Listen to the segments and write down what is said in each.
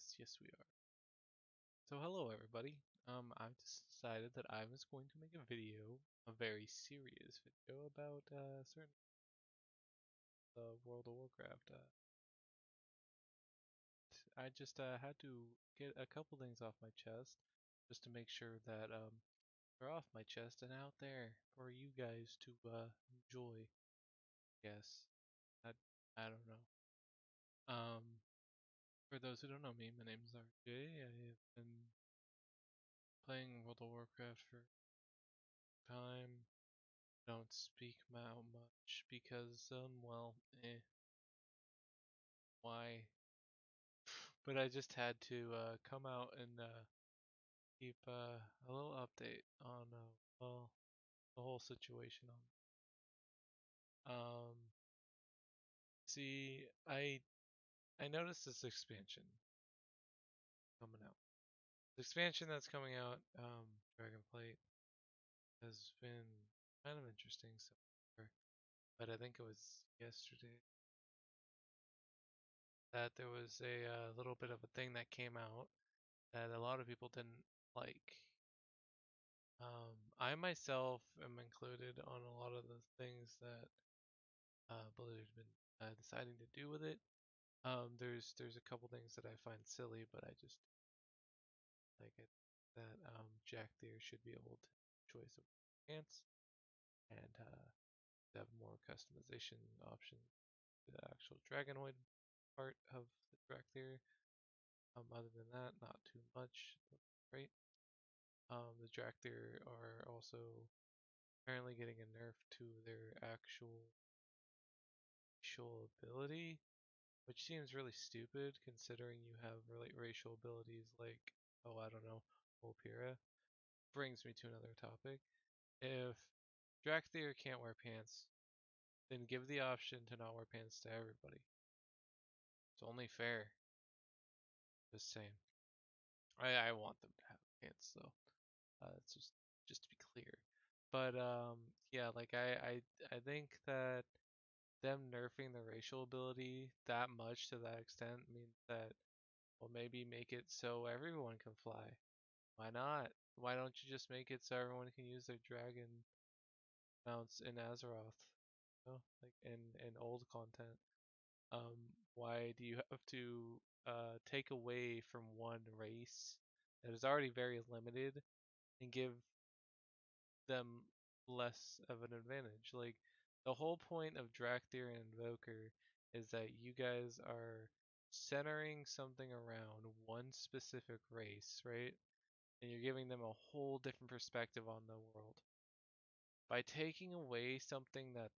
Yes, we are. So hello everybody. I've decided that I was going to make a video, a very serious video about certain World of Warcraft. I just had to get a couple things off my chest, just to make sure that they're off my chest and out there for you guys to enjoy. Yes, I I don't know. For those who don't know me, my name is RJ. I have been playing World of Warcraft for time. Don't speak out much because, well, why? But I just had to come out and keep a little update on, well, the whole situation. Um, see, I noticed this expansion coming out. The expansion that's coming out, Dragonflight, has been kind of interesting so far. But I think it was yesterday that there was a little bit of a thing that came out that a lot of people didn't like. I myself am included on a lot of the things that Blizzard's been deciding to do with it. There's a couple things that I find silly, but I just like it that Drakthyr should be able to choice of pants and have more customization options. The actual Dragonoid part of the Drakthyr. Other than that, not too much. Right. The Drakthyr are also apparently getting a nerf to their actual racial ability, which seems really stupid considering you have really racial abilities like, oh, I don't know, Volpira. Brings me to another topic. If Drakthyr can't wear pants, then give the option to not wear pants to everybody. It's only fair. Just saying. I want them to have pants though. It's just to be clear. But yeah, like I think that them nerfing the racial ability that much to that extent means that, well, maybe make it so everyone can fly. Why not? Why don't you just make it so everyone can use their dragon mounts in Azeroth? You know, like in old content. Why do you have to take away from one race that is already very limited and give them less of an advantage? Like, the whole point of Drakthyr and Invoker is that you guys are centering something around one specific race, right? And you're giving them a whole different perspective on the world. By taking away something that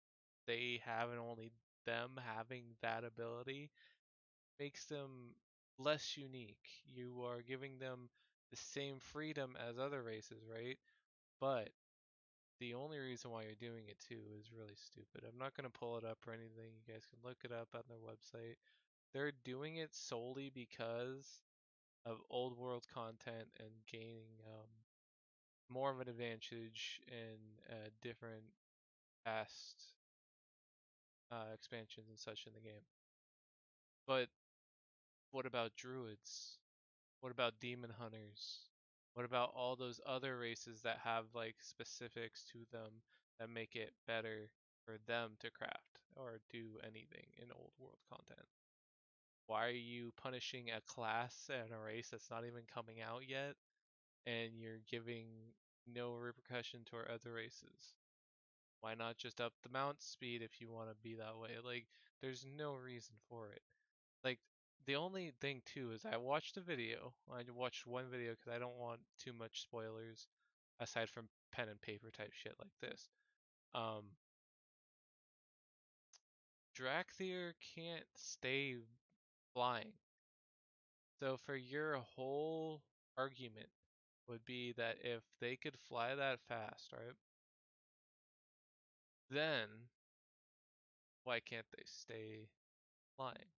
they have and only them having that ability makes them less unique. You are giving them the same freedom as other races, right? But the only reason why you're doing it too is really stupid. I'm not going to pull it up or anything. You guys can look it up on their website. They're doing it solely because of old world content and gaining more of an advantage in different past expansions and such in the game. But what about druids? What about demon hunters? What about all those other races that have like specifics to them that make it better for them to craft or do anything in old world content? Why are you punishing a class and a race that's not even coming out yet and you're giving no repercussion to our other races? Why not just up the mount speed if you want to be that way? Like, there's no reason for it. Like, the only thing too is I watched a video. I watched one video because I don't want too much spoilers aside from pen and paper type shit like this. Um, Drakthyr can't stay flying. So for your whole argument would be that if they could fly that fast, right? Then why can't they stay flying?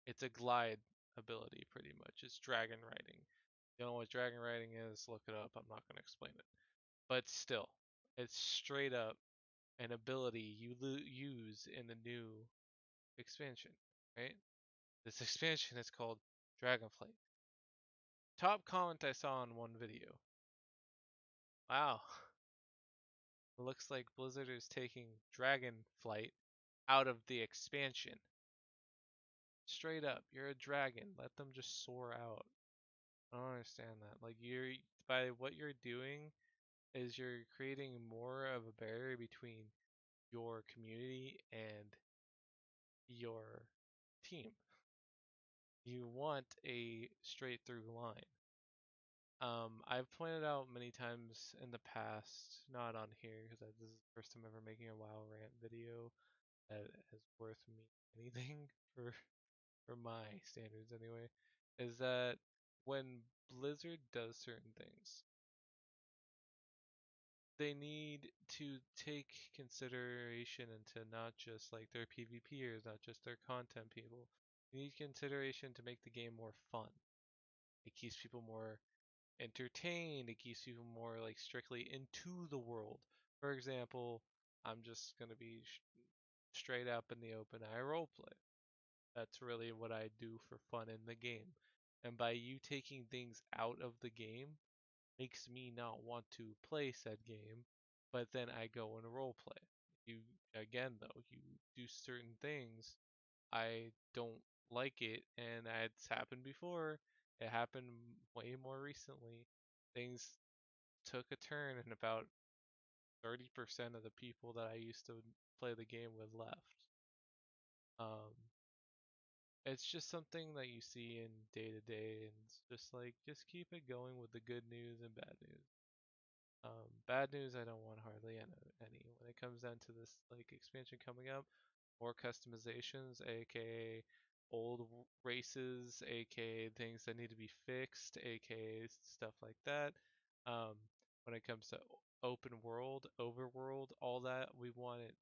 It's a glide ability pretty much. It's dragon riding. You know what dragon riding is? Look it up. I'm not going to explain it. But still, it's straight up an ability you use in the new expansion, right? This expansion is called Dragonflight. Top comment I saw on one video. Wow. It looks like Blizzard is taking Dragonflight out of the expansion. Straight up, you're a dragon. Let them just soar out. I don't understand that. Like by what you're doing is you're creating more of a barrier between your community and your team. You want a straight through line. I've pointed out many times in the past, not on here because this is the first time ever making a WoW rant video that is worth me anything for my standards anyway, is that when Blizzard does certain things, they need to take consideration into not just like their PvPers, not just their content people. They need consideration to make the game more fun. It keeps people more entertained. It keeps people more like strictly into the world. For example, I'm just gonna be straight up in the open. I roleplay. That's really what I do for fun in the game. And by you taking things out of the game makes me not want to play said game, but then I go and role play. You again though, you do certain things, I don't like it, and it's happened before. It happened way more recently. Things took a turn, and about 30% of the people that I used to play the game with left. Um, it's just something that you see in day to day, and it's just like just keep it going with the good news and bad news. Bad news, I don't want hardly any. When it comes down to this like expansion coming up, more customizations, aka old races, aka things that need to be fixed, aka stuff like that. Um, when it comes to open world, overworld, all that, we want it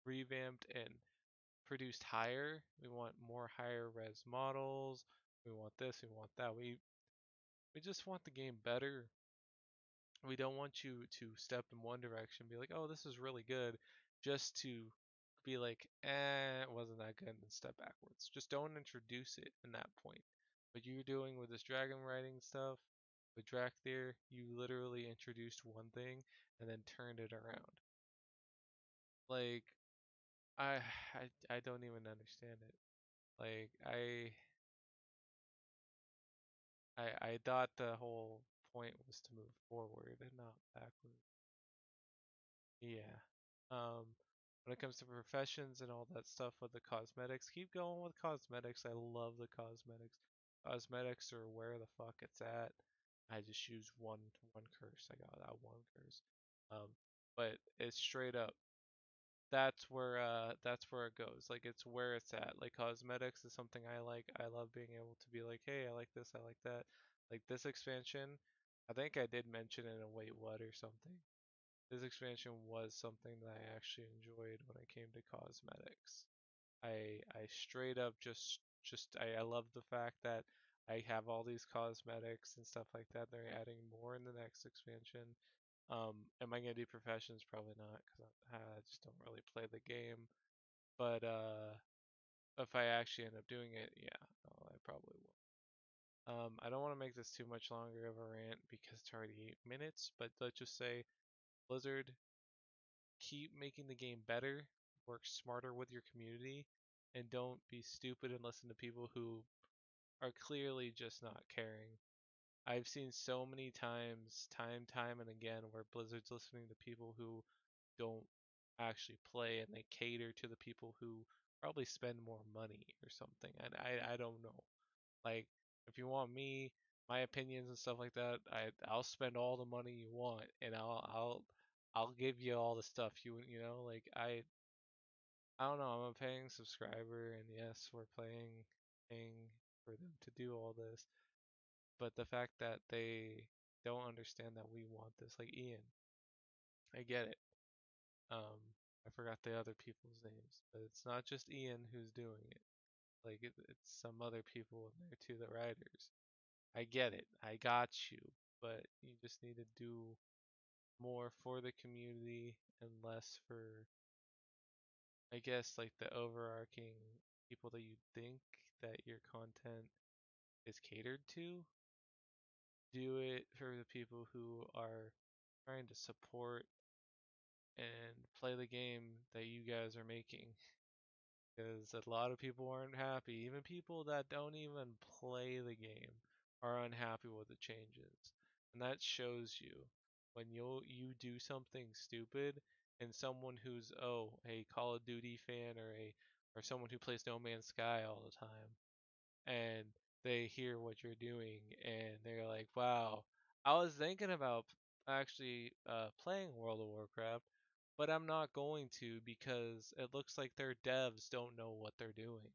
revamped and produced higher. We want more higher res models. We want this, we want that. We just want the game better. We don't want you to step in one direction, be like, oh, this is really good, just to be like, it wasn't that good, and then step backwards. Just don't introduce it in that point. What you're doing with this dragon riding stuff, with Drakthyr, you literally introduced one thing and then turned it around. Like, I don't even understand it. Like, I thought the whole point was to move forward and not backward. Yeah. Um, when it comes to professions and all that stuff with the cosmetics, keep going with cosmetics. I love the cosmetics. Cosmetics are where the fuck it's at. I just used one curse. I got that one curse. Um, but it's straight up. That's where it goes. Like it's where it's at. Like cosmetics is something I like. I love being able to be like, hey, I like this, I like that. Like this expansion, I think I did mention it in Wait What or something. This expansion was something that I actually enjoyed when it came to cosmetics. I straight up I love the fact that I have all these cosmetics and stuff like that. They're adding more in the next expansion. Am I gonna do professions? Probably not, because I just don't really play the game. But if I actually end up doing it, yeah, I probably will. I don't want to make this too much longer of a rant because it's already 8 minutes. But let's just say Blizzard, keep making the game better, work smarter with your community, and don't be stupid and listen to people who are clearly just not caring. I've seen so many times, time and again, where Blizzard's listening to people who don't actually play and they cater to the people who probably spend more money or something. And I don't know. Like, if you want me, my opinions and stuff like that, I'll spend all the money you want, and I'll give you all the stuff you know. Like I don't know. I'm a paying subscriber, and yes, we're paying for them to do all this. But the fact that they don't understand that we want this, like Ian, I get it. I forgot the other people's names, but it's not just Ian who's doing it. Like it's some other people in there too, the writers. I get it. I got you. But you just need to do more for the community and less for, I guess, like the overarching people that you think that your content is catered to. Do it for the people who are trying to support and play the game that you guys are making. Because a lot of people aren't happy. Even people that don't even play the game are unhappy with the changes. And that shows you when you do something stupid and someone who's a Call of Duty fan or someone who plays No Man's Sky all the time and they hear what you're doing and they're like, "Wow, I was thinking about actually playing World of Warcraft, but I'm not going to because it looks like their devs don't know what they're doing."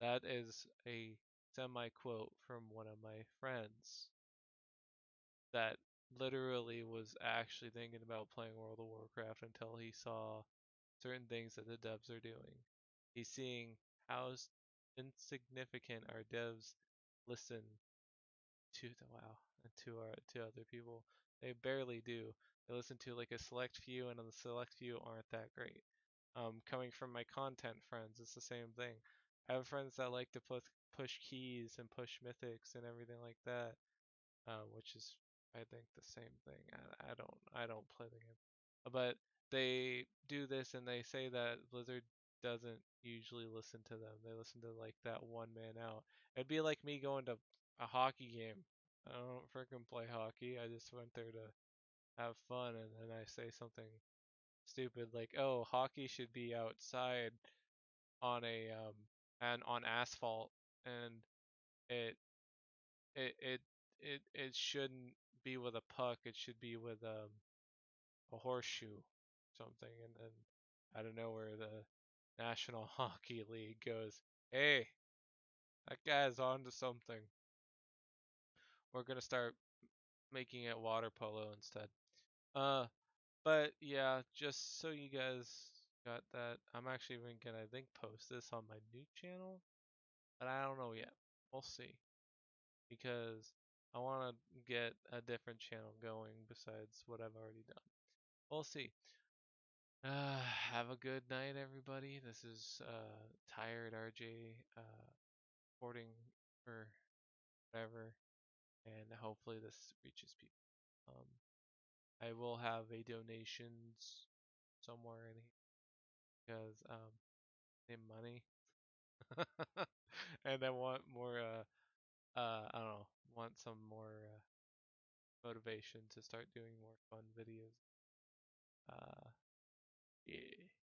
That is a semi quote from one of my friends that literally was actually thinking about playing World of Warcraft until he saw certain things that the devs are doing. He's seeing how insignificant our devs listen to the wow to other people. They barely do. They listen to like a select few, and the select few aren't that great. Coming from my content friends, it's the same thing. I have friends that like to push keys and push mythics and everything like that, which is I think the same thing. I don't play the game, but they do this and they say that Blizzard doesn't usually listen to them. They listen to like that one man out. It'd be like me going to a hockey game. I don't freaking play hockey. I just went there to have fun, and then I say something stupid like, "Oh, hockey should be outside on a and on asphalt, and it it it it shouldn't be with a puck. It should be with a horseshoe, something." And then out of nowhere, the National Hockey League goes, "Hey, that guy's on to something. We're gonna start making it water polo instead." Uh, but yeah, just so you guys got that, I'm actually even gonna I think post this on my new channel, but I don't know yet. We'll see because I want to get a different channel going besides what I've already done. We'll see. Have a good night, everybody. This is Tired RJ reporting or whatever, and hopefully this reaches people. Um, I will have a donations somewhere in here because need money, and I want more. I don't know. Want some more motivation to start doing more fun videos. Uh, yeah.